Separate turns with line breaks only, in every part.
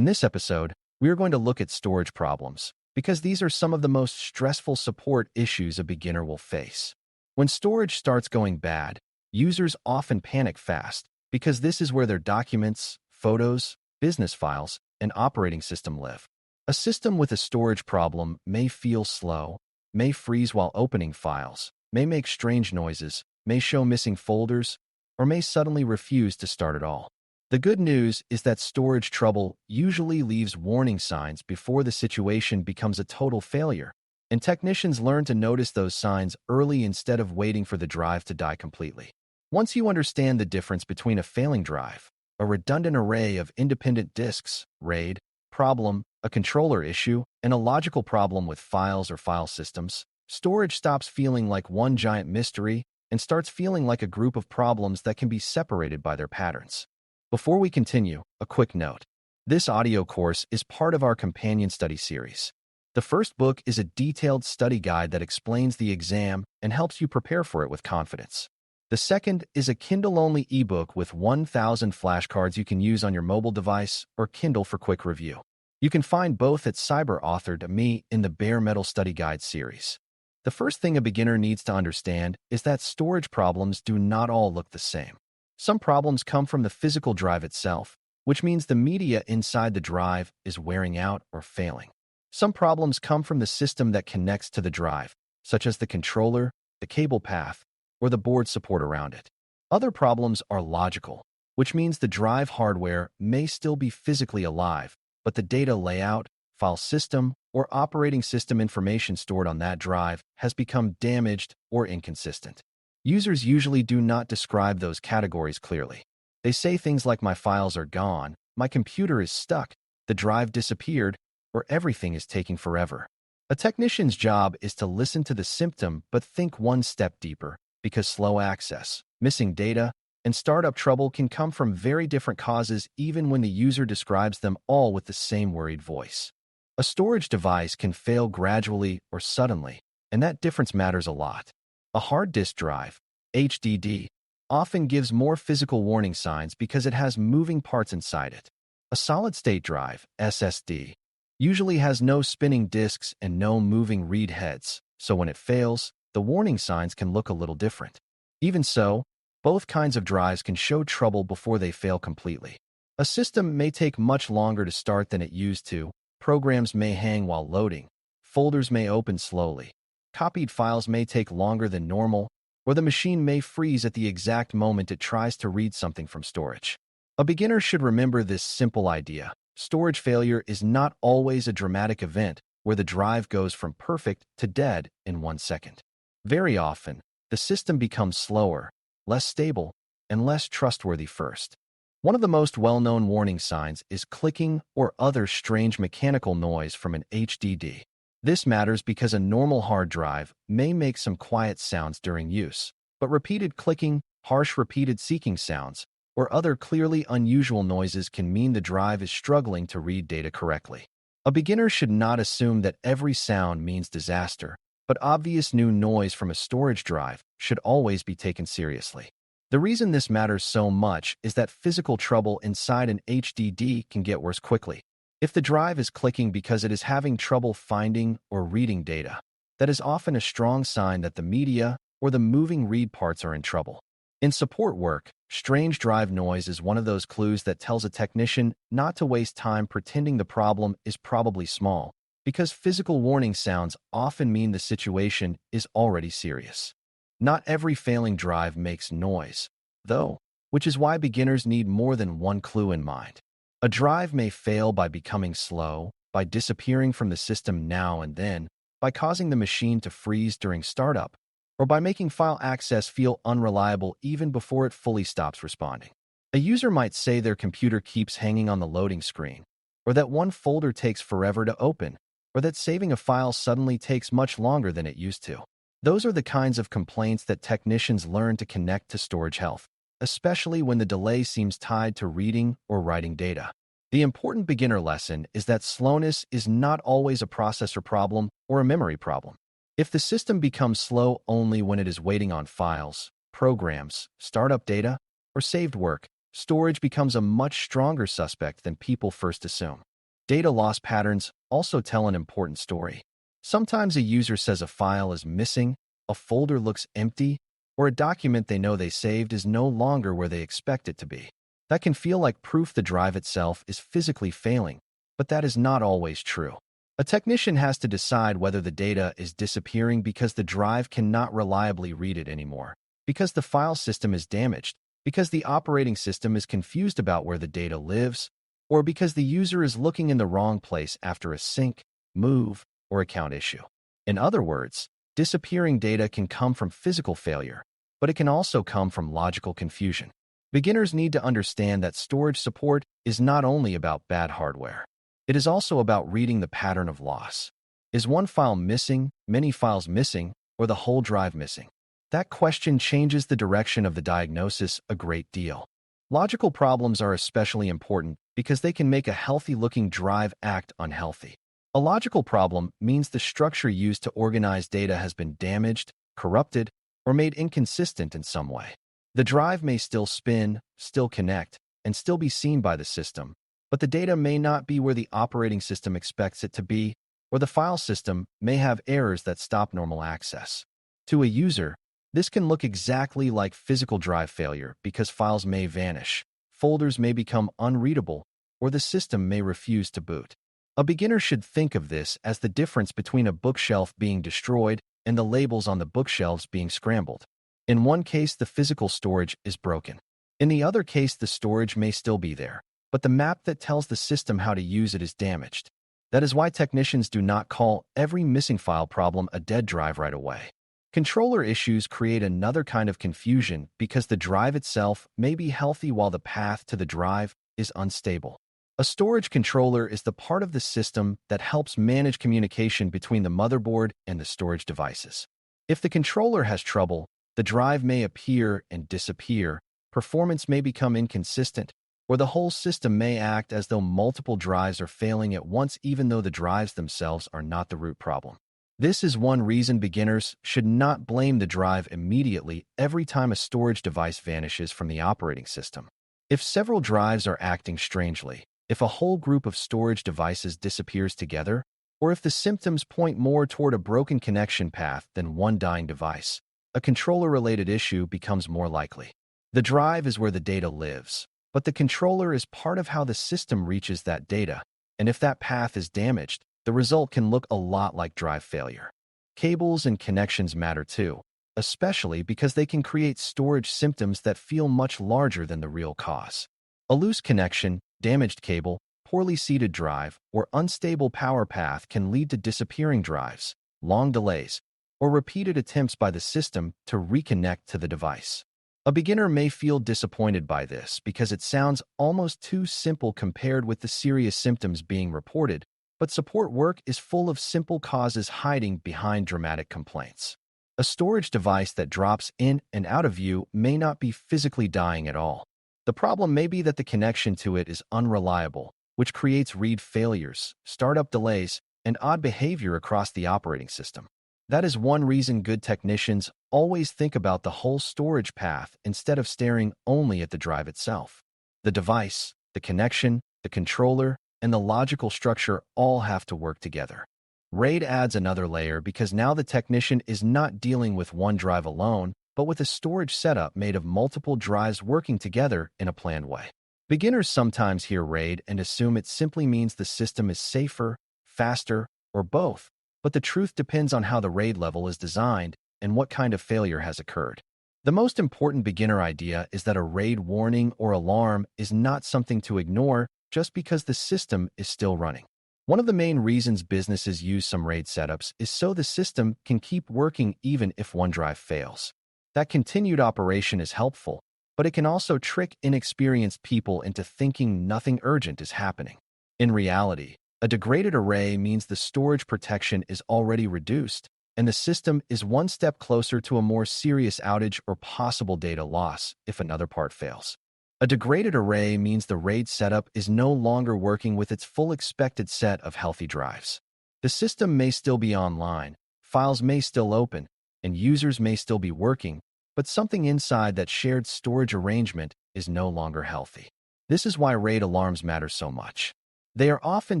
In this episode, we are going to look at storage problems, because these are some of the most stressful support issues a beginner will face. When storage starts going bad, users often panic fast, because this is where their documents, photos, business files, and operating system live. A system with a storage problem may feel slow, may freeze while opening files, may make strange noises, may show missing folders, or may suddenly refuse to start at all. The good news is that storage trouble usually leaves warning signs before the situation becomes a total failure, and technicians learn to notice those signs early instead of waiting for the drive to die completely. Once you understand the difference between a failing drive, a redundant array of independent disks, RAID, problem, a controller issue, and a logical problem with files or file systems, storage stops feeling like one giant mystery and starts feeling like a group of problems that can be separated by their patterns. Before we continue, a quick note. This audio course is part of our companion study series. The first book is a detailed study guide that explains the exam and helps you prepare for it with confidence. The second is a Kindle-only ebook with 1,000 flashcards you can use on your mobile device or Kindle for quick review. You can find both at Cyber.Me in the Bare Metal Study Guide series. The first thing a beginner needs to understand is that storage problems do not all look the same. Some problems come from the physical drive itself, which means the media inside the drive is wearing out or failing. Some problems come from the system that connects to the drive, such as the controller, the cable path, or the board support around it. Other problems are logical, which means the drive hardware may still be physically alive, but the data layout, file system, or operating system information stored on that drive has become damaged or inconsistent. Users usually do not describe those categories clearly. They say things like my files are gone, my computer is stuck, the drive disappeared, or everything is taking forever. A technician's job is to listen to the symptom but think one step deeper, because slow access, missing data, and startup trouble can come from very different causes even when the user describes them all with the same worried voice. A storage device can fail gradually or suddenly, and that difference matters a lot. A hard disk drive, HDD, often gives more physical warning signs because it has moving parts inside it. A solid-state drive, SSD, usually has no spinning disks and no moving read heads, so when it fails, the warning signs can look a little different. Even so, both kinds of drives can show trouble before they fail completely. A system may take much longer to start than it used to, programs may hang while loading, folders may open slowly, copied files may take longer than normal, or the machine may freeze at the exact moment it tries to read something from storage. A beginner should remember this simple idea. Storage failure is not always a dramatic event where the drive goes from perfect to dead in 1 second. Very often, the system becomes slower, less stable, and less trustworthy first. One of the most well-known warning signs is clicking or other strange mechanical noise from an HDD. This matters because a normal hard drive may make some quiet sounds during use, but repeated clicking, harsh repeated seeking sounds, or other clearly unusual noises can mean the drive is struggling to read data correctly. A beginner should not assume that every sound means disaster, but obvious new noise from a storage drive should always be taken seriously. The reason this matters so much is that physical trouble inside an HDD can get worse quickly. If the drive is clicking because it is having trouble finding or reading data, that is often a strong sign that the media or the moving read parts are in trouble. In support work, strange drive noise is one of those clues that tells a technician not to waste time pretending the problem is probably small, because physical warning sounds often mean the situation is already serious. Not every failing drive makes noise, though, which is why beginners need more than one clue in mind. A drive may fail by becoming slow, by disappearing from the system now and then, by causing the machine to freeze during startup, or by making file access feel unreliable even before it fully stops responding. A user might say their computer keeps hanging on the loading screen, or that one folder takes forever to open, or that saving a file suddenly takes much longer than it used to. Those are the kinds of complaints that technicians learn to connect to storage health, especially when the delay seems tied to reading or writing data. The important beginner lesson is that slowness is not always a processor problem or a memory problem. If the system becomes slow only when it is waiting on files, programs, startup data, or saved work, storage becomes a much stronger suspect than people first assume. Data loss patterns also tell an important story. Sometimes a user says a file is missing, a folder looks empty, or a document they know they saved is no longer where they expect it to be. That can feel like proof the drive itself is physically failing, but that is not always true. A technician has to decide whether the data is disappearing because the drive cannot reliably read it anymore, because the file system is damaged, because the operating system is confused about where the data lives, or because the user is looking in the wrong place after a sync, move, or account issue. In other words, disappearing data can come from physical failure, but it can also come from logical confusion. Beginners need to understand that storage support is not only about bad hardware. It is also about reading the pattern of loss. Is one file missing, many files missing, or the whole drive missing? That question changes the direction of the diagnosis a great deal. Logical problems are especially important because they can make a healthy-looking drive act unhealthy. A logical problem means the structure used to organize data has been damaged, corrupted, or made inconsistent in some way. The drive may still spin, still connect, and still be seen by the system, but the data may not be where the operating system expects it to be, or the file system may have errors that stop normal access. To a user, this can look exactly like physical drive failure because files may vanish, folders may become unreadable, or the system may refuse to boot. A beginner should think of this as the difference between a bookshelf being destroyed and the labels on the bookshelves being scrambled. In one case, the physical storage is broken. In the other case, the storage may still be there, but the map that tells the system how to use it is damaged. That is why technicians do not call every missing file problem a dead drive right away. Controller issues create another kind of confusion because the drive itself may be healthy while the path to the drive is unstable. A storage controller is the part of the system that helps manage communication between the motherboard and the storage devices. If the controller has trouble, the drive may appear and disappear, performance may become inconsistent, or the whole system may act as though multiple drives are failing at once even though the drives themselves are not the root problem. This is one reason beginners should not blame the drive immediately every time a storage device vanishes from the operating system. If several drives are acting strangely, if a whole group of storage devices disappears together, or if the symptoms point more toward a broken connection path than one dying device, a controller-related issue becomes more likely. The drive is where the data lives, but the controller is part of how the system reaches that data, and if that path is damaged, the result can look a lot like drive failure. Cables and connections matter too, especially because they can create storage symptoms that feel much larger than the real cause. A loose connection, damaged cable, poorly seated drive, or unstable power path can lead to disappearing drives, long delays, or repeated attempts by the system to reconnect to the device. A beginner may feel disappointed by this because it sounds almost too simple compared with the serious symptoms being reported, but support work is full of simple causes hiding behind dramatic complaints. A storage device that drops in and out of view may not be physically dying at all. The problem may be that the connection to it is unreliable, which creates read failures, startup delays, and odd behavior across the operating system. That is one reason good technicians always think about the whole storage path instead of staring only at the drive itself. The device, the connection, the controller, and the logical structure all have to work together. RAID adds another layer because now the technician is not dealing with one drive alone, but with a storage setup made of multiple drives working together in a planned way. Beginners sometimes hear RAID and assume it simply means the system is safer, faster, or both, but the truth depends on how the RAID level is designed and what kind of failure has occurred. The most important beginner idea is that a RAID warning or alarm is not something to ignore just because the system is still running. One of the main reasons businesses use some RAID setups is so the system can keep working even if one drive fails. That continued operation is helpful, but it can also trick inexperienced people into thinking nothing urgent is happening. In reality, a degraded array means the storage protection is already reduced, and the system is one step closer to a more serious outage or possible data loss if another part fails. A degraded array means the RAID setup is no longer working with its full expected set of healthy drives. The system may still be online, files may still open, and users may still be working, but something inside that shared storage arrangement is no longer healthy. This is why RAID alarms matter so much. They are often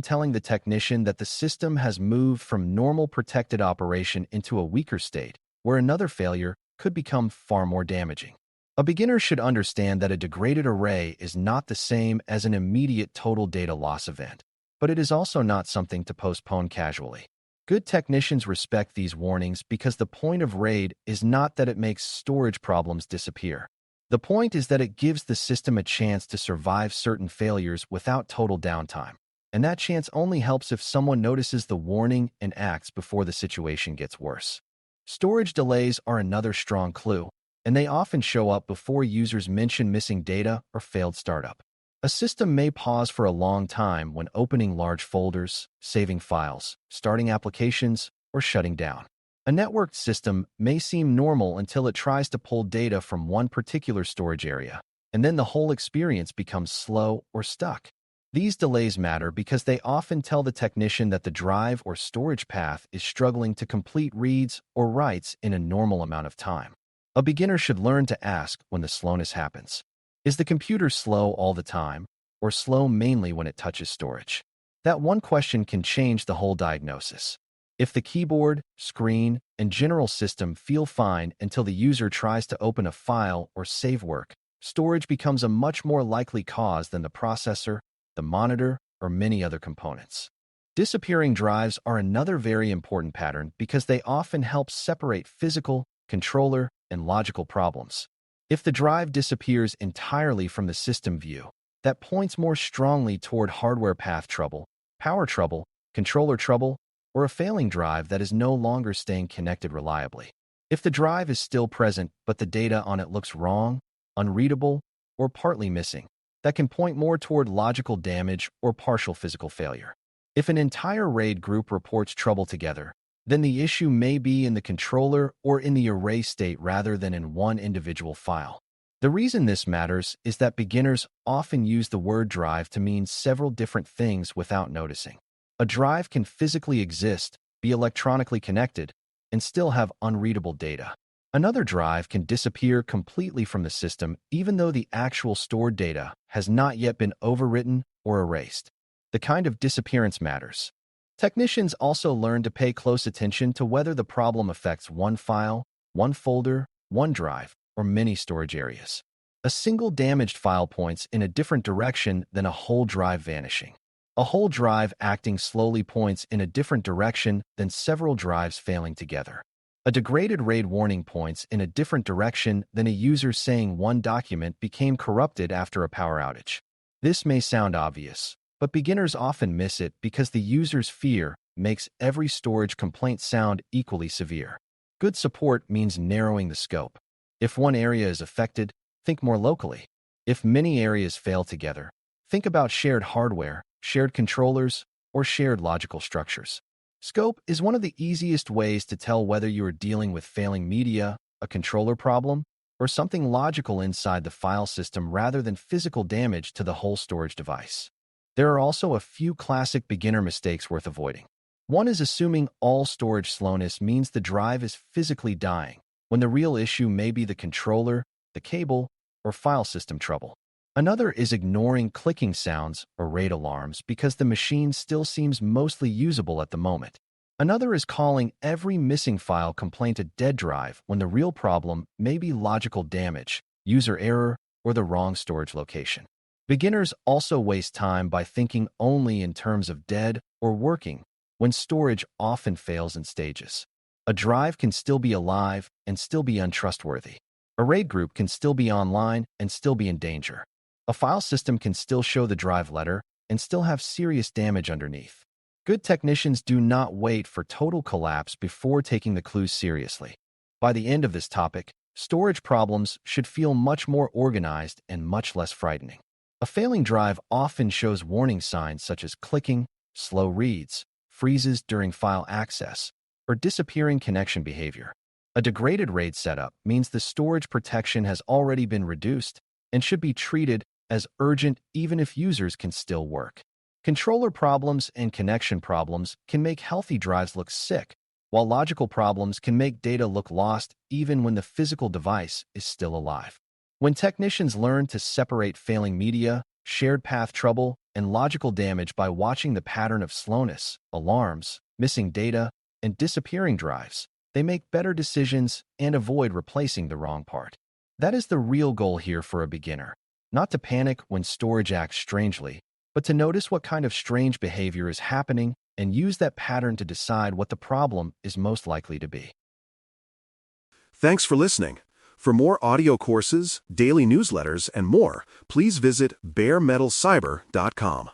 telling the technician that the system has moved from normal protected operation into a weaker state, where another failure could become far more damaging. A beginner should understand that a degraded array is not the same as an immediate total data loss event, but it is also not something to postpone casually. Good technicians respect these warnings because the point of RAID is not that it makes storage problems disappear. The point is that it gives the system a chance to survive certain failures without total downtime. And that chance only helps if someone notices the warning and acts before the situation gets worse. Storage delays are another strong clue, and they often show up before users mention missing data or failed startup. A system may pause for a long time when opening large folders, saving files, starting applications, or shutting down. A networked system may seem normal until it tries to pull data from one particular storage area, and then the whole experience becomes slow or stuck. These delays matter because they often tell the technician that the drive or storage path is struggling to complete reads or writes in a normal amount of time. A beginner should learn to ask when the slowness happens. Is the computer slow all the time, or slow mainly when it touches storage? That one question can change the whole diagnosis. If the keyboard, screen, and general system feel fine until the user tries to open a file or save work, storage becomes a much more likely cause than the processor, the monitor, or many other components. Disappearing drives are another very important pattern because they often help separate physical, controller, and logical problems. If the drive disappears entirely from the system view, that points more strongly toward hardware path trouble, power trouble, controller trouble, or a failing drive that is no longer staying connected reliably. If the drive is still present but the data on it looks wrong, unreadable, or partly missing, that can point more toward logical damage or partial physical failure. If an entire RAID group reports trouble together, then the issue may be in the controller or in the array state rather than in one individual file. The reason this matters is that beginners often use the word drive to mean several different things without noticing. A drive can physically exist, be electronically connected, and still have unreadable data. Another drive can disappear completely from the system even though the actual stored data has not yet been overwritten or erased. The kind of disappearance matters. Technicians also learn to pay close attention to whether the problem affects one file, one folder, one drive, or many storage areas. A single damaged file points in a different direction than a whole drive vanishing. A whole drive acting slowly points in a different direction than several drives failing together. A degraded RAID warning points in a different direction than a user saying one document became corrupted after a power outage. This may sound obvious, but beginners often miss it because the user's fear makes every storage complaint sound equally severe. Good support means narrowing the scope. If one area is affected, think more locally. If many areas fail together, think about shared hardware, shared controllers, or shared logical structures. Scope is one of the easiest ways to tell whether you are dealing with failing media, a controller problem, or something logical inside the file system rather than physical damage to the whole storage device. There are also a few classic beginner mistakes worth avoiding. One is assuming all storage slowness means the drive is physically dying, when the real issue may be the controller, the cable, or file system trouble. Another is ignoring clicking sounds or RAID alarms because the machine still seems mostly usable at the moment. Another is calling every missing file complaint a dead drive when the real problem may be logical damage, user error, or the wrong storage location. Beginners also waste time by thinking only in terms of dead or working, when storage often fails in stages. A drive can still be alive and still be untrustworthy. A RAID group can still be online and still be in danger. A file system can still show the drive letter and still have serious damage underneath. Good technicians do not wait for total collapse before taking the clues seriously. By the end of this topic, storage problems should feel much more organized and much less frightening. A failing drive often shows warning signs such as clicking, slow reads, freezes during file access, or disappearing connection behavior. A degraded RAID setup means the storage protection has already been reduced and should be treated as urgent even if users can still work. Controller problems and connection problems can make healthy drives look sick, while logical problems can make data look lost even when the physical device is still alive. When technicians learn to separate failing media, shared path trouble, and logical damage by watching the pattern of slowness, alarms, missing data, and disappearing drives. They make better decisions and avoid replacing the wrong part. That is the real goal here for a beginner. Not to panic when storage acts strangely, but to notice what kind of strange behavior is happening and use that pattern to decide what the problem is most likely to be.
Thanks for listening. For more audio courses, daily newsletters, and more, please visit DailyCyber.News.